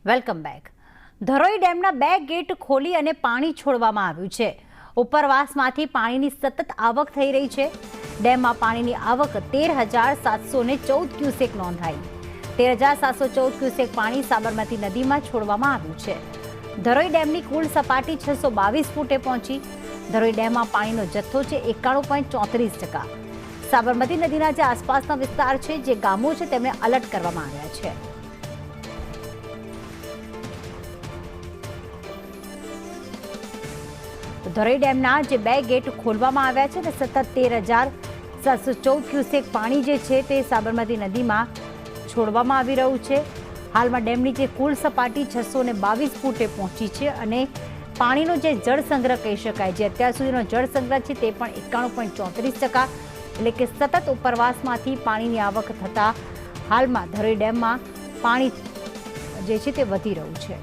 Welcome back. Dharoi ડેમના 2 gate ખોલી અને પાણી છોડવામાં આવ્યું છે. ઉપરવાસમાંથી પાણીની સતત આવક થઈ રહી છે. ડેમમાં પાણીની આવક 13,714 ક્યુસેક નોંધાઈ. 13,714 ક્યુસેક પાણી સાબરમતી નદીમાં છોડવામાં આવ્યું છે. ધરોઈ ડેમની કુલ સપાટી 622 ફૂટે પહોંચી. ધરોઈ ડેમમાં પાણીનો જથ્થો છે 91.34%. સાબરમતી નદીના જે આસપાસના વિસ્તાર છે, જે ગામો છે, તેમને એલર્ટ કરવામાં આવ્યા છે. ધરોઈ ડેમના જે 2 ગેટ ખોલવામાં આવ્યા છે, તે સતત 13,714 ક્યુસેક પાણી જે છે તે સાબરમતી નદીમાં છોડવામાં આવી રહ્યું છે. હાલમાં ડેમની જે કુલ સપાટી 622 ફૂટે પહોંચી છે અને પાણીનો જે જળ સંગ્રહ કહી શકાય, જે અત્યાર સુધીનો જળ સંગ્રહ છે તે પણ 91.34%, એટલે કે સતત ઉપરવાસમાંથી પાણીની આવક થતાં હાલમાં ધરોઈ ડેમમાં પાણી જે છે તે વધી રહ્યું છે.